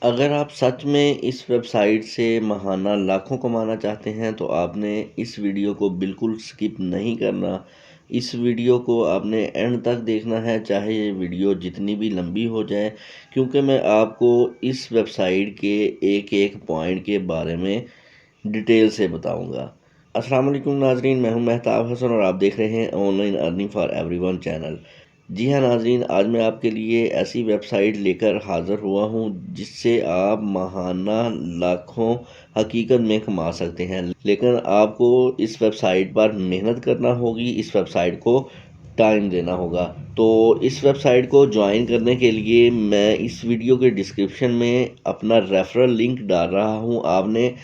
अगर आप सच में इस वेबसाइट से माहाना लाखों कमाना चाहते हैं तो आपने इस वीडियो को बिल्कुल स्किप नहीं करना। इस वीडियो को आपने एंड तक देखना है, चाहे ये वीडियो जितनी भी लंबी हो जाए, क्योंकि मैं आपको इस वेबसाइट के एक एक पॉइंट के बारे में डिटेल से बताऊंगा। अस्सलाम वालेकुम नाजरीन, मैं हूं महताब हसन और आप देख रहे हैं online earning for everyone channel. जी हाँ नाजरीन, आज मैं आपके लिए ऐसी वेबसाइट लेकर हाज़िर हुआ हूँ जिससे आप माहाना लाखों हकीकत में कमा सकते हैं। लेकिन आपको इस वेबसाइट पर मेहनत करना होगी, इस वेबसाइट को टाइम देना होगा। तो इस वेबसाइट को ज्वाइन करने के लिए मैं इस वीडियो के डिस्क्रिप्शन में अपना रेफरल लिंक डाल रहा हूँ। आपने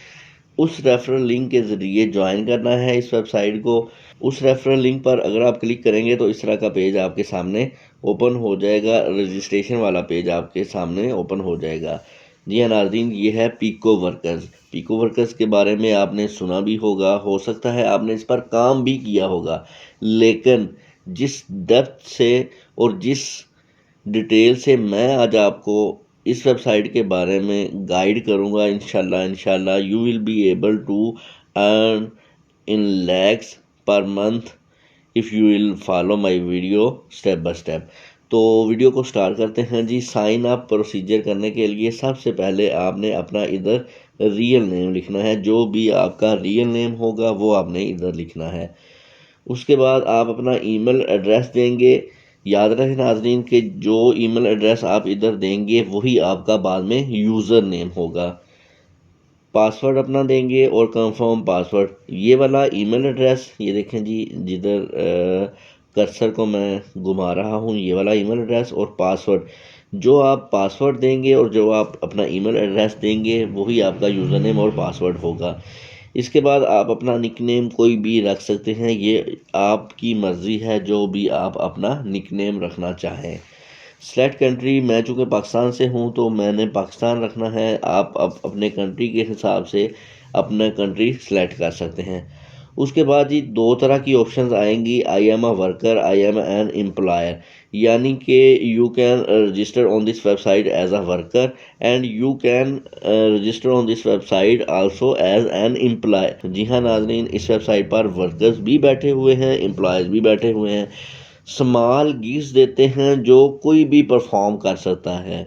उस रेफरल लिंक के ज़रिए ज्वाइन करना है इस वेबसाइट को। उस रेफरल लिंक पर अगर आप क्लिक करेंगे तो इस तरह का पेज आपके सामने ओपन हो जाएगा। रजिस्ट्रेशन वाला पेज आपके सामने ओपन हो जाएगा। जी हाँ नाज़रीन, ये है पीको वर्कर्स। पीको वर्कर्स के बारे में आपने सुना भी होगा, हो सकता है आपने इस पर काम भी किया होगा, लेकिन जिस डेप्थ से और जिस डिटेल से मैं आज आपको इस वेबसाइट के बारे में गाइड करूंगा, इंशाल्लाह you will be able to earn in lakhs per month if you will follow my video step by step. तो वीडियो को स्टार्ट करते हैं जी। साइन अप प्रोसीजर करने के लिए सबसे पहले आपने अपना इधर रियल नेम लिखना है। जो भी आपका रियल नेम होगा वो आपने इधर लिखना है। उसके बाद आप अपना ईमेल एड्रेस देंगे। याद रहे नाजरीन कि जो ईमेल एड्रेस आप इधर देंगे वही आपका बाद में यूज़र नेम होगा। पासवर्ड अपना देंगे और कंफर्म पासवर्ड, ये वाला ईमेल एड्रेस, ये देखें जी जिधर कर्सर को मैं घुमा रहा हूँ, ये वाला ईमेल एड्रेस और पासवर्ड, जो आप पासवर्ड देंगे और जो आप अपना ईमेल एड्रेस देंगे वही आपका यूज़र नेम और पासवर्ड होगा। इसके बाद आप अपना निकनेम कोई भी रख सकते हैं, ये आपकी मर्ज़ी है जो भी आप अपना निकनेम रखना चाहें। सेलेक्ट कंट्री, मैं चूँकि पाकिस्तान से हूँ तो मैंने पाकिस्तान रखना है। आप अपने कंट्री के हिसाब से अपना कंट्री सेलेक्ट कर सकते हैं। उसके बाद जी दो तरह की ऑप्शंस आएंगी, I am a worker, I am an employer. यानी कि you can register on this website as a worker and you can register on this website also as an employer. जी हाँ नाजरीन, इस वेबसाइट पर वर्कर्स भी बैठे हुए हैं, एम्प्लॉयज़ भी बैठे हुए हैं। स्मॉल गिग्स देते हैं जो कोई भी परफॉर्म कर सकता है।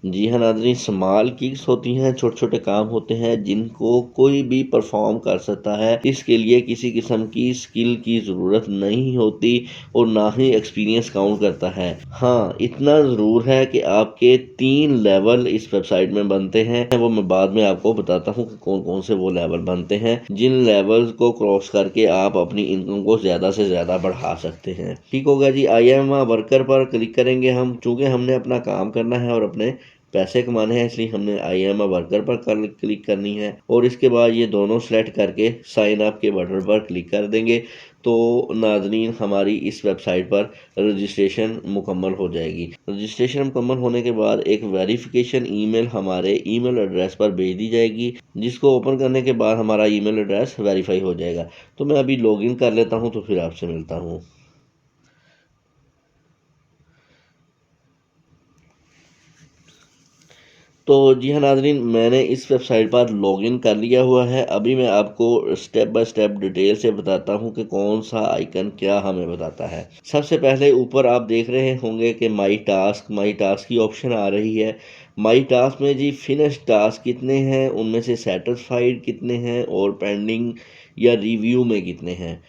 जी हाँ नाज़रीन, स्मॉल गिग्स होती हैं, छोटे छोटे काम होते हैं जिनको कोई भी परफॉर्म कर सकता है। इसके लिए किसी किस्म की स्किल की ज़रूरत नहीं होती और ना ही एक्सपीरियंस काउंट करता है। हाँ, इतना ज़रूर है कि आपके 3 लेवल इस वेबसाइट में बनते हैं, वो मैं बाद में आपको बताता हूँ कि कौन कौन से वो लेवल बनते हैं, जिन लेवल्स को क्रॉस करके आप अपनी इनकम को ज़्यादा से ज़्यादा बढ़ा सकते हैं। ठीक होगा जी, आई एम वर्कर पर क्लिक करेंगे हम। चूँकि हमने अपना काम करना है और अपने पैसे कमाने हैं, इसलिए हमने आई एम अ वर्कर पर क्लिक करनी है और इसके बाद ये दोनों सेलेक्ट करके साइन अप के बटन पर क्लिक कर देंगे। तो नाजरीन, हमारी इस वेबसाइट पर रजिस्ट्रेशन मुकम्मल हो जाएगी। रजिस्ट्रेशन मुकम्मल होने के बाद एक वेरिफिकेशन ईमेल हमारे ईमेल एड्रेस पर भेज दी जाएगी, जिसको ओपन करने के बाद हमारा ईमेल एड्रेस वेरीफाई हो जाएगा। तो मैं अभी लॉगिन कर लेता हूँ, तो फिर आपसे मिलता हूँ। तो जी हाँ नाज़रीन, मैंने इस वेबसाइट पर लॉगिन कर लिया हुआ है। अभी मैं आपको स्टेप बाय स्टेप डिटेल से बताता हूँ कि कौन सा आइकन क्या हमें बताता है। सबसे पहले ऊपर आप देख रहे होंगे कि माई टास्क की ऑप्शन आ रही है। माई टास्क में जी फिनिश टास्क कितने हैं, उनमें से सेटिस्फाइड कितने हैं और पेंडिंग या रिव्यू में कितने हैं।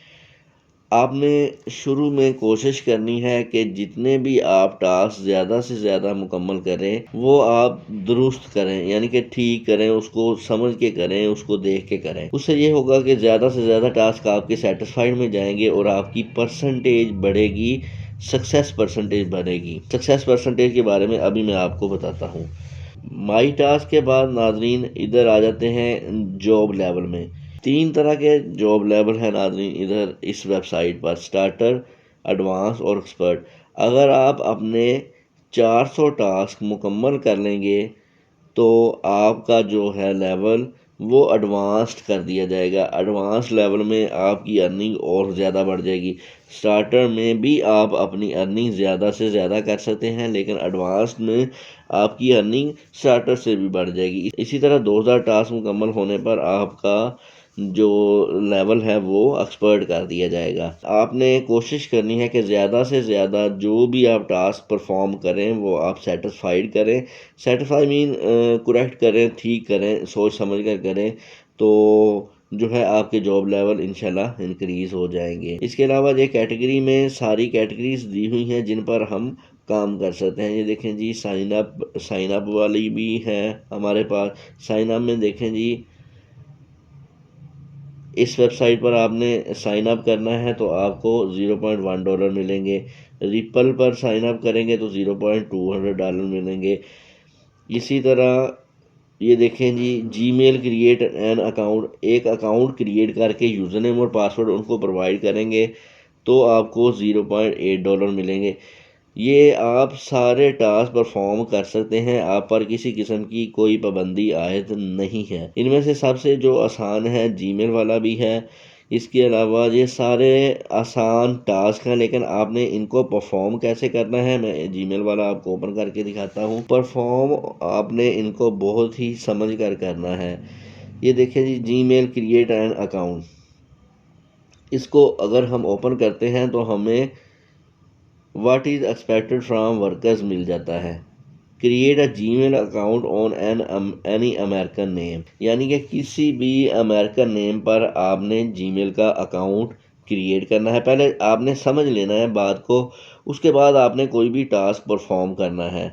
आपने शुरू में कोशिश करनी है कि जितने भी आप टास्क ज़्यादा से ज़्यादा मुकम्मल करें वो आप दुरुस्त करें, यानी कि ठीक करें, उसको समझ के करें, उसको देख के करें। उससे ये होगा कि ज़्यादा से ज़्यादा टास्क आपके सेटिस्फाइड में जाएंगे और आपकी परसेंटेज बढ़ेगी, सक्सेस परसेंटेज बढ़ेगी। सक्सेस परसेंटेज के बारे में अभी मैं आपको बताता हूँ। माई टास्क के बाद नाजरीन इधर आ जाते हैं जॉब लेवल में। 3 तरह के जॉब लेवल हैं नाजरीन इधर इस वेबसाइट पर, स्टार्टर, एडवांस और एक्सपर्ट। अगर आप अपने 400 टास्क मुकम्मल कर लेंगे तो आपका जो है लेवल वो एडवांस्ड कर दिया जाएगा। एडवांस लेवल में आपकी अर्निंग और ज़्यादा बढ़ जाएगी। स्टार्टर में भी आप अपनी अर्निंग ज़्यादा से ज़्यादा कर सकते हैं, लेकिन एडवांस में आपकी अर्निंग स्टार्टर से भी बढ़ जाएगी। इसी तरह 2000 टास्क मुकम्मल होने पर आपका जो लेवल है वो एक्सपर्ट कर दिया जाएगा। आपने कोशिश करनी है कि ज़्यादा से ज़्यादा जो भी आप टास्क परफॉर्म करें वो आप सेटिस्फाइड करें। सेटिस्फाई मीन करेक्ट करें, ठीक करें, सोच समझ कर करें, तो जो है आपके जॉब लेवल इंशाल्लाह इंक्रीज़ हो जाएंगे। इसके अलावा ये कैटेगरी में सारी कैटेगरीज दी हुई हैं जिन पर हम काम कर सकते हैं। ये देखें जी, साइन अप वाली भी है हमारे पास। साइन अप में देखें जी, इस वेबसाइट पर आपने साइन अप करना है तो आपको $0.1 मिलेंगे। रिपल पर साइन अप करेंगे तो $0.200 मिलेंगे। इसी तरह ये देखें जी, जीमेल क्रिएट एन अकाउंट, एक अकाउंट क्रिएट करके यूज़र नेम और पासवर्ड उनको प्रोवाइड करेंगे तो आपको $0.8 मिलेंगे। ये आप सारे टास्क परफॉर्म कर सकते हैं, आप पर किसी किस्म की कोई पाबंदी आयद नहीं है। इनमें से सबसे जो आसान है जीमेल वाला भी है। इसके अलावा ये सारे आसान टास्क हैं, लेकिन आपने इनको परफॉर्म कैसे करना है मैं जीमेल वाला आपको ओपन करके दिखाता हूँ। परफॉर्म आपने इनको बहुत ही समझ कर करना है। ये देखिए जी, जीमेल क्रिएट एन अकाउंट, इसको अगर हम ओपन करते हैं तो हमें what is expected from workers मिल जाता है। Create a Gmail account on any American name, यानी कि किसी भी अमेरिकन नेम पर आपने जीमेल का अकाउंट क्रिएट करना है। पहले आपने समझ लेना है बात को, उसके बाद आपने कोई भी टास्क परफॉर्म करना है।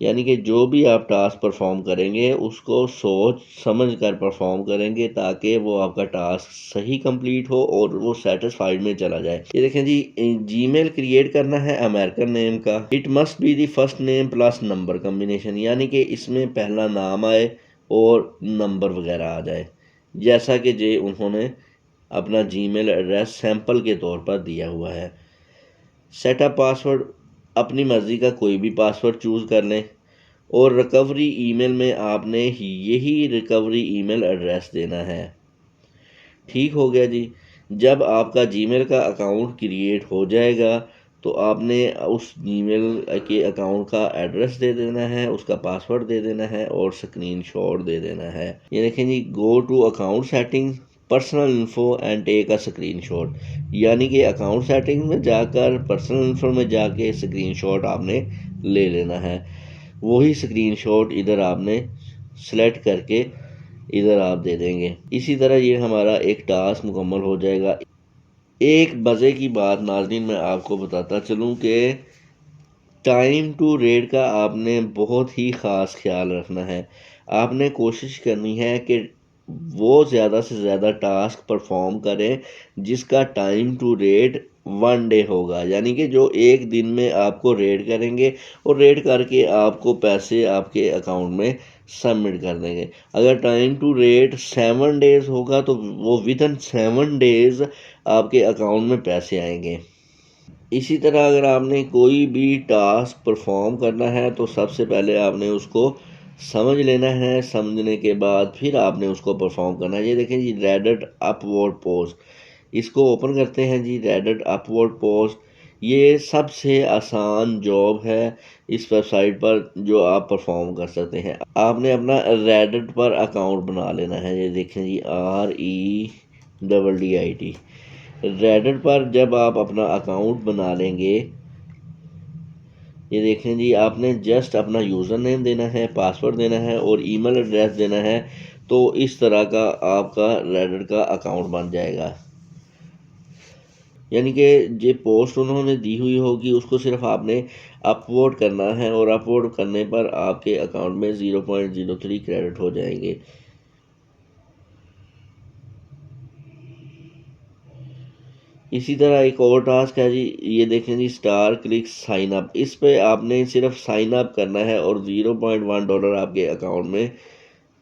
यानी कि जो भी आप टास्क परफॉर्म करेंगे उसको सोच समझ कर परफॉर्म करेंगे ताकि वो आपका टास्क सही कंप्लीट हो और वो सेटिस्फाइड में चला जाए। ये देखें जी, जीमेल क्रिएट करना है अमेरिकन नेम का। It must be the first name plus number combination, यानी कि इसमें पहला नाम आए और नंबर वगैरह आ जाए, जैसा कि जे उन्होंने अपना जीमेल एड्रेस सैंपल के तौर पर दिया हुआ है। सेटअप पासवर्ड, अपनी मर्ज़ी का कोई भी पासवर्ड चूज़ कर लें और रिकवरी ईमेल में आपने यही रिकवरी ईमेल एड्रेस देना है। ठीक हो गया जी। जब आपका जीमेल का अकाउंट क्रिएट हो जाएगा तो आपने उस जीमेल के अकाउंट का एड्रेस दे देना है, उसका पासवर्ड दे देना है और स्क्रीनशॉट दे देना है। ये देखें जी, go to account setting, personal info and take a screenshot, यानी कि अकाउंट सेटिंग में जाकर पर्सनल इन्फो में जाके स्क्रीनशॉट आपने ले लेना है। वही स्क्रीनशॉट इधर आपने सेलेक्ट करके इधर आप दे देंगे। इसी तरह ये हमारा एक टास्क मुकम्मल हो जाएगा। एक मज़े की बात नाज़रीन मैं आपको बताता चलूँ कि टाइम टू रेट का आपने बहुत ही ख़ास ख्याल रखना है। आपने कोशिश करनी है कि वो ज़्यादा से ज़्यादा टास्क परफॉर्म करें जिसका टाइम टू रेट 1 डे होगा, यानी कि जो एक दिन में आपको रेड करेंगे और रेड करके आपको पैसे आपके अकाउंट में सबमिट कर देंगे। अगर टाइम टू रेट 7 डेज़ होगा तो वो विदिन 7 डेज़ आपके अकाउंट में पैसे आएंगे। इसी तरह अगर आपने कोई भी टास्क परफॉर्म करना है तो सबसे पहले आपने उसको समझ लेना है, समझने के बाद फिर आपने उसको परफॉर्म करना है। ये देखें जी, रेडिट अपवर्ड पोस्ट, इसको ओपन करते हैं जी। रेडिट अपवर्ड पोस्ट ये सबसे आसान जॉब है इस वेबसाइट पर जो आप परफॉर्म कर सकते हैं। आपने अपना रेडिट पर अकाउंट बना लेना है। ये देखें जी, REDDIT, रेडिट पर जब आप अपना अकाउंट बना लेंगे, ये देखें जी, आपने जस्ट अपना यूज़र नेम देना है, पासवर्ड देना है और ईमेल एड्रेस देना है, तो इस तरह का आपका रेडिट का अकाउंट बन जाएगा। यानी कि जो पोस्ट उन्होंने दी हुई होगी उसको सिर्फ आपने अपलोड करना है और अपलोड करने पर आपके अकाउंट में 0.03 क्रेडिट हो जाएंगे। इसी तरह एक और टास्क है जी, ये देखें जी, स्टार क्लिक साइन अप, इस पे आपने सिर्फ साइन अप करना है और $0.1 आपके अकाउंट में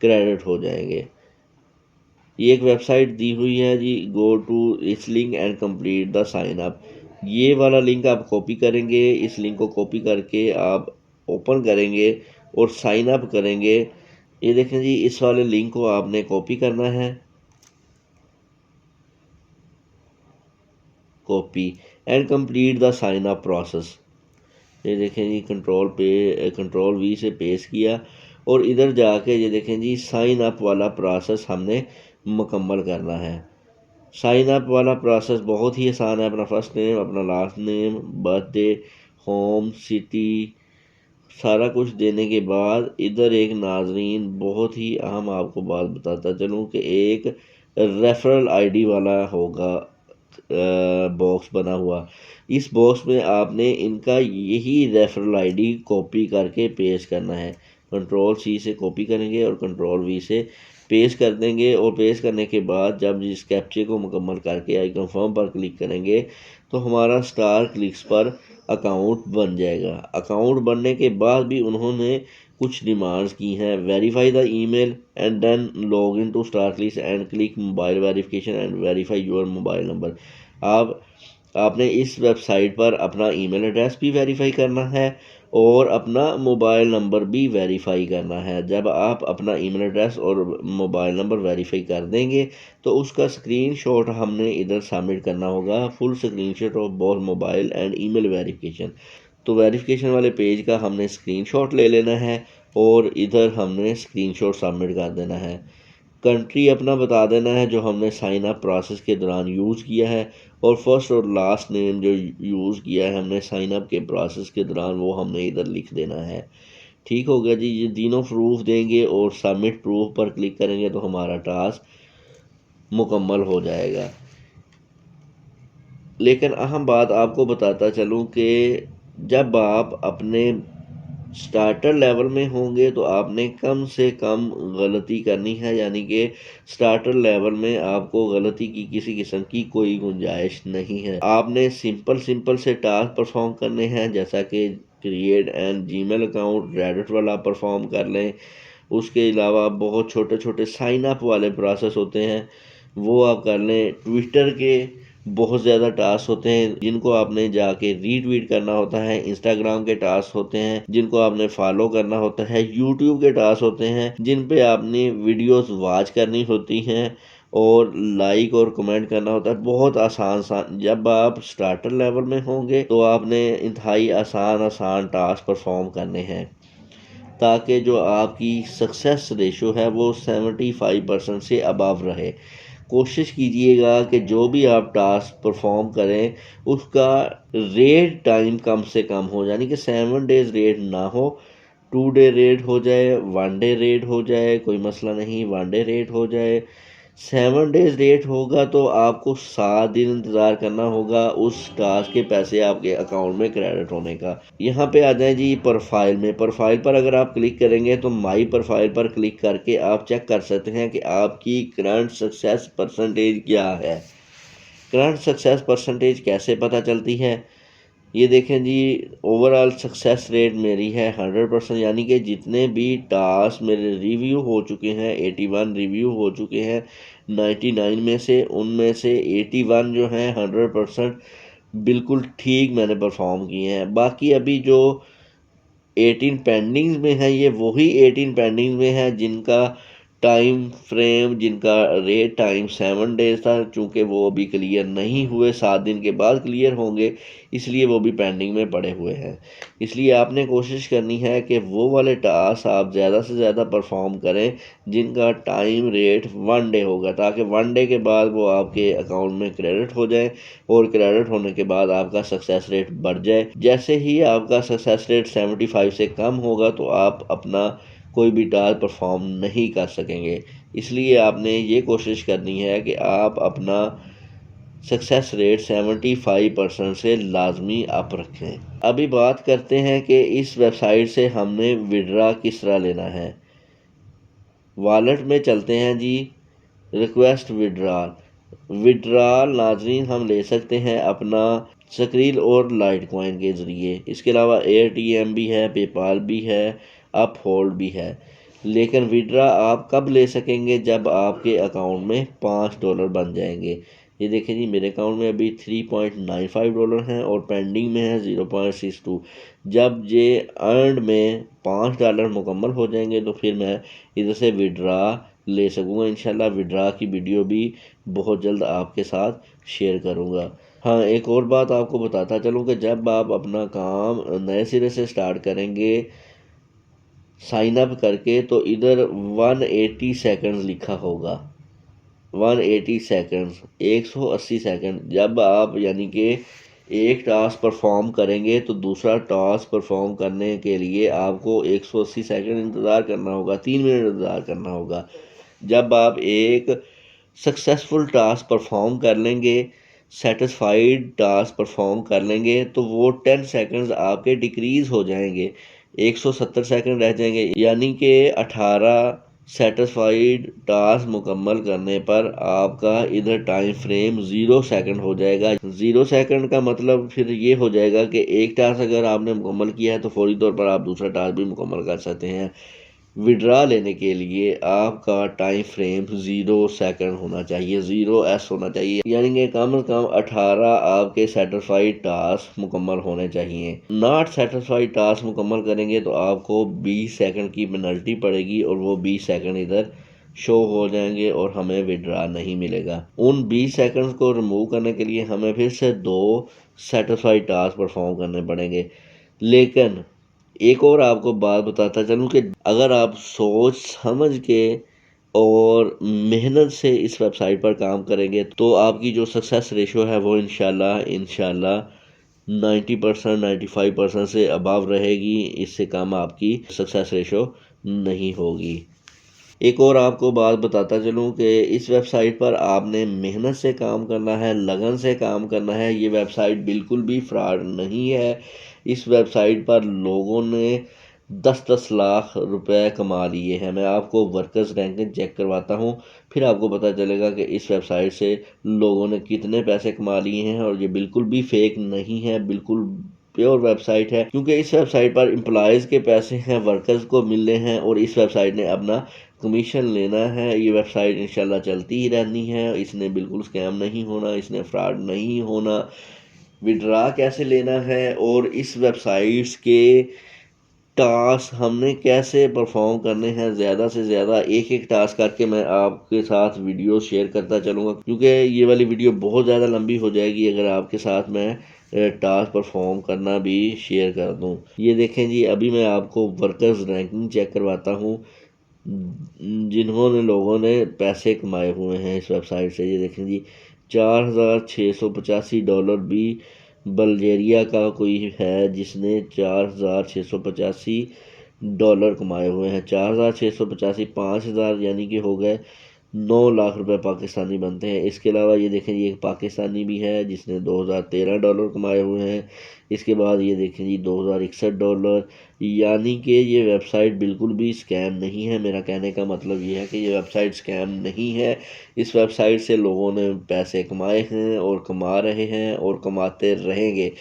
क्रेडिट हो जाएंगे। ये एक वेबसाइट दी हुई है जी, गो टू इस link and complete the sign up. ये वाला लिंक आप कॉपी करेंगे, इस लिंक को कॉपी करके आप ओपन करेंगे और साइन अप करेंगे। ये देखें जी, इस वाले लिंक को आपने कॉपी करना है, copy and complete the sign up process. ये देखें जी, कंट्रोल वी से पेस्ट किया और इधर जाके ये देखें जी, साइन अप वाला प्रोसेस हमने मुकम्मल करना है। साइन अप वाला प्रोसेस बहुत ही आसान है। अपना फर्स्ट नेम, अपना last name, birthday, home, city, सारा कुछ देने के बाद इधर एक नाजरीन बहुत ही अहम आपको बात बताता चलूँ कि एक रेफरल आईडी वाला होगा बॉक्स बना हुआ। इस बॉक्स में आपने इनका यही रेफरल आईडी कॉपी करके पेस्ट करना है। कंट्रोल सी से कॉपी करेंगे और कंट्रोल वी से पेस्ट कर देंगे और पेस्ट करने के बाद जब इस कैप्चे को मुकम्मल करके आई कंफर्म पर क्लिक करेंगे तो हमारा स्टार क्लिक्स पर अकाउंट बन जाएगा। अकाउंट बनने के बाद भी उन्होंने कुछ डिमांड्स की हैं। Verify the email and then log in to Star Clicks and click mobile verification and verify your mobile number. आपने इस वेबसाइट पर अपना ईमेल एड्रेस भी वेरीफाई करना है और अपना मोबाइल नंबर भी वेरीफाई करना है। जब आप अपना ईमेल एड्रेस और मोबाइल नंबर वेरीफाई कर देंगे तो उसका स्क्रीनशॉट हमने इधर सबमिट करना होगा, full screenshot of both mobile and email verification. तो वेरिफिकेशन वाले पेज का हमने स्क्रीनशॉट ले लेना है और इधर हमने स्क्रीनशॉट सबमिट कर देना है। कंट्री अपना बता देना है जो हमने साइन अप प्रोसेस के दौरान यूज़ किया है और फर्स्ट और लास्ट नेम जो यूज़ किया है हमने साइन अप के प्रोसेस के दौरान वो हमने इधर लिख देना है। ठीक हो गया जी। ये तीनों प्रूफ देंगे और सबमिट प्रूफ पर क्लिक करेंगे तो हमारा टास्क मुकम्मल हो जाएगा। लेकिन अहम बात आपको बताता चलूँ कि जब आप अपने स्टार्टर लेवल में होंगे तो आपने कम से कम गलती करनी है, यानी कि स्टार्टर लेवल में आपको गलती की किसी किस्म की कोई गुंजाइश नहीं है। आपने सिंपल से टास्क परफॉर्म करने हैं, जैसा कि create and Gmail account Reddit वाला परफॉर्म कर लें। उसके अलावा बहुत छोटे छोटे साइन अप वाले प्रोसेस होते हैं वो आप कर लें। ट्विटर के बहुत ज़्यादा टास्क होते हैं जिनको आपने जाके रीट्वीट करना होता है। इंस्टाग्राम के टास्क होते हैं जिनको आपने फॉलो करना होता है। यूट्यूब के टास्क होते हैं जिन पे आपने वीडियोस वॉच करनी होती हैं और लाइक और कमेंट करना होता है। बहुत आसान जब आप स्टार्टर लेवल में होंगे तो आपने इंतहाई आसान टास्क परफॉर्म करने हैं ताकि जो आपकी सक्सेस रेशो है वो 75% से अबव रहे। कोशिश कीजिएगा कि जो भी आप टास्क परफॉर्म करें उसका रेट टाइम कम से कम हो, यानी कि 7 डेज़ रेट ना हो, 2 डे रेट हो जाए, 1 डे रेट हो जाए, कोई मसला नहीं, 1 डे रेट हो जाए। 7 डेज़ रेट होगा तो आपको 7 दिन इंतज़ार करना होगा उस टास्क के पैसे आपके अकाउंट में क्रेडिट होने का। यहाँ पे आ जाए जी प्रोफाइल में। प्रोफाइल पर अगर आप क्लिक करेंगे तो माई प्रोफाइल पर क्लिक करके आप चेक कर सकते हैं कि आपकी करंट सक्सेस परसेंटेज क्या है। करंट सक्सेस परसेंटेज कैसे पता चलती है, ये देखें जी, ओवरऑल सक्सेस रेट मेरी है 100%, यानी कि जितने भी टास्क मेरे रिव्यू हो चुके हैं 81 रिव्यू हो चुके हैं 99 में से, उनमें से 81 जो हैं 100% बिल्कुल ठीक मैंने परफॉर्म किए हैं। बाकी अभी जो 18 पेंडिंग्स में है ये वही 18 पेंडिंग्स में है जिनका टाइम फ्रेम, जिनका रेट टाइम 7 डेज था। चूँकि वो अभी क्लियर नहीं हुए, 7 दिन के बाद क्लियर होंगे, इसलिए वो भी पेंडिंग में पड़े हुए हैं। इसलिए आपने कोशिश करनी है कि वो वाले टास्क आप ज़्यादा से ज़्यादा परफॉर्म करें जिनका टाइम रेट 1 डे होगा, ताकि 1 डे के बाद वो आपके अकाउंट में क्रेडिट हो जाए और क्रेडिट होने के बाद आपका सक्सेस रेट बढ़ जाए। जैसे ही आपका सक्सेस रेट 75 से कम होगा तो आप अपना कोई भी टास्क परफॉर्म नहीं कर सकेंगे। इसलिए आपने ये कोशिश करनी है कि आप अपना सक्सेस रेट 75% से लाजमी अप रखें। अभी बात करते हैं कि इस वेबसाइट से हमने विड्रा किस तरह लेना है। वॉलेट में चलते हैं जी। रिक्वेस्ट विड्रॉल नाजरीन हम ले सकते हैं अपना स्क्रिल और लाइट कॉइन के ज़रिए। इसके अलावा AirTM भी है, पेपाल भी है, अप होल्ड भी है। लेकिन विड्रा आप कब ले सकेंगे, जब आपके अकाउंट में $5 बन जाएंगे। ये देखें जी, मेरे अकाउंट में अभी $3.95 हैं और पेंडिंग में है 0.62। जब ये अर्नड में $5 मुकम्मल हो जाएंगे तो फिर मैं इधर से विड्रा ले सकूँगा इंशाल्लाह। विड्रा की वीडियो भी बहुत जल्द आपके साथ शेयर करूँगा। हाँ, एक और बात आपको बताता चलूँ कि जब आप अपना काम नए सिरे से स्टार्ट करेंगे साइन अप करके, तो इधर 180 सेकंड्स लिखा होगा। 180 सेकंड्स, 180 सेकंड। जब आप यानी कि एक टास्क परफॉर्म करेंगे तो दूसरा टास्क परफॉर्म करने के लिए आपको 180 सेकंड इंतज़ार करना होगा, 3 मिनट इंतज़ार करना होगा। जब आप एक सक्सेसफुल टास्क परफॉर्म कर लेंगे, सेटिस्फाइड टास्क परफॉर्म कर लेंगे, तो वो 10 सेकंड्स आपके डिक्रीज़ हो जाएंगे, 170 सेकंड रह जाएंगे। यानी कि 18 सेटिस्फाइड टास्क मुकम्मल करने पर आपका इधर टाइम फ्रेम 0 सेकंड हो जाएगा। 0 सेकंड का मतलब फिर ये हो जाएगा कि एक टास्क अगर आपने मुकम्मल किया है तो फौरी तौर पर आप दूसरा टास्क भी मुकम्मल कर सकते हैं। विड्रा लेने के लिए आपका टाइम फ्रेम 0 सेकंड होना चाहिए, 0S होना चाहिए, यानी कि कम से कम 18 आपके सेटिस्फाइड टास्क मुकम्मल होने चाहिए। नॉट सेटिस्फाइड टास्क मुकम्मल करेंगे तो आपको 20 सेकंड की पेनल्टी पड़ेगी और वो 20 सेकंड इधर शो हो जाएंगे और हमें विड्रा नहीं मिलेगा। उन 20 सेकंड्स को रिमूव करने के लिए हमें फिर से 2 सेटिस्फाइड टास्क परफॉर्म करने पड़ेंगे। लेकिन एक और आपको बात बताता चलूँ कि अगर आप सोच समझ के और मेहनत से इस वेबसाइट पर काम करेंगे तो आपकी जो सक्सेस रेशो है वो इंशाल्लाह 90% 95% से अबव रहेगी। इससे कम आपकी सक्सेस रेशो नहीं होगी। एक और आपको बात बताता चलूँ कि इस वेबसाइट पर आपने मेहनत से काम करना है, लगन से काम करना है। ये वेबसाइट बिल्कुल भी फ्रॉड नहीं है। इस वेबसाइट पर लोगों ने 10-10 लाख रुपए कमा लिए हैं। मैं आपको वर्कर्स रैंकिंग चेक करवाता हूँ, फिर आपको पता चलेगा कि इस वेबसाइट से लोगों ने कितने पैसे कमा लिए हैं। और ये बिल्कुल भी फेक नहीं है, बिल्कुल प्योर वेबसाइट है, क्योंकि इस वेबसाइट पर एम्प्लॉयज़ के पैसे हैं, वर्कर्स को मिलने हैं और इस वेबसाइट ने अपना कमीशन लेना है। ये वेबसाइट इंशाल्लाह चलती ही रहनी है, इसने बिल्कुल स्कैम नहीं होना, इसने फ्रॉड नहीं होना। विड्रा कैसे लेना है और इस वेबसाइट्स के टास्क हमने कैसे परफॉर्म करने हैं, ज़्यादा से ज़्यादा एक एक टास्क करके मैं आपके साथ वीडियो शेयर करता चलूँगा, क्योंकि ये वाली वीडियो बहुत ज़्यादा लंबी हो जाएगी अगर आपके साथ मैं टास्क परफॉर्म करना भी शेयर कर दूँ। ये देखें जी, अभी मैं आपको वर्कर्स रैंकिंग चेक करवाता हूँ जिन्होंने लोगों ने पैसे कमाए हुए हैं इस वेबसाइट से। ये देखें जी, $4,685 भी बल्गेरिया का कोई है जिसने $4,685 कमाए हुए हैं। 4,685 5,000 यानी कि हो गए 9 लाख रुपए पाकिस्तानी बनते हैं। इसके अलावा ये देखें जी, एक पाकिस्तानी भी है जिसने $2,013 कमाए हुए हैं। इसके बाद ये देखें जी, $2,061। यानी कि ये वेबसाइट बिल्कुल भी स्कैम नहीं है। मेरा कहने का मतलब ये है कि ये वेबसाइट स्कैम नहीं है। इस वेबसाइट से लोगों ने पैसे कमाए हैं और कमा रहे हैं और कमाते रहेंगे।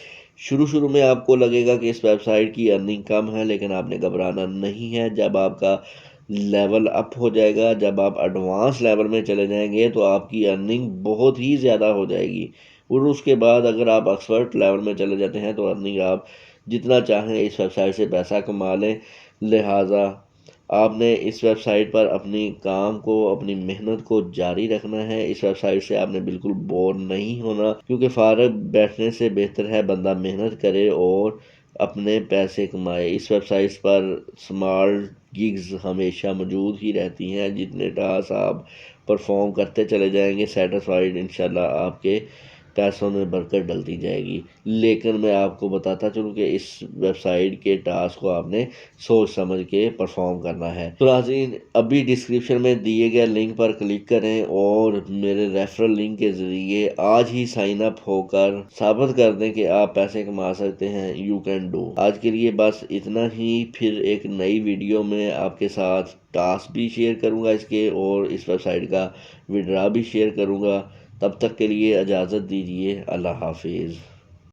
शुरू में आपको लगेगा कि इस वेबसाइट की अर्निंग कम है, लेकिन आपने घबराना नहीं है। जब आपका लेवल अप हो जाएगा, जब आप एडवांस लेवल में चले जाएंगे तो आपकी अर्निंग बहुत ही ज़्यादा हो जाएगी। और उसके बाद अगर आप एक्सपर्ट लेवल में चले जाते हैं तो अर्निंग आप जितना चाहें इस वेबसाइट से पैसा कमा लें। लिहाजा आपने इस वेबसाइट पर अपनी काम को, अपनी मेहनत को जारी रखना है। इस वेबसाइट से आपने बिल्कुल बोर नहीं होना, क्योंकि फारग बैठने से बेहतर है बंदा मेहनत करे और अपने पैसे कमाए। इस वेबसाइट्स पर स्मॉल गिग्स हमेशा मौजूद ही रहती हैं। जितने टास्क आप परफॉर्म करते चले जाएंगे, सेटिस्फाइड इंशाल्लाह आपके पैसों में बरकत डलती जाएगी। लेकिन मैं आपको बताता चलूँ कि इस वेबसाइट के टास्क को आपने सोच समझ के परफॉर्म करना है। तो नाज़रीन, अभी डिस्क्रिप्शन में दिए गए लिंक पर क्लिक करें और मेरे रेफरल लिंक के ज़रिए आज ही साइन अप होकर साबित कर दें कि आप पैसे कमा सकते हैं। You can do. आज के लिए बस इतना ही। फिर एक नई वीडियो में आपके साथ टास्क भी शेयर करूंगा इसके, और इस वेबसाइट का विड्रा भी शेयर करूंगा। तब तक के लिए इजाज़त दीजिए। अल्लाह हाफिज़।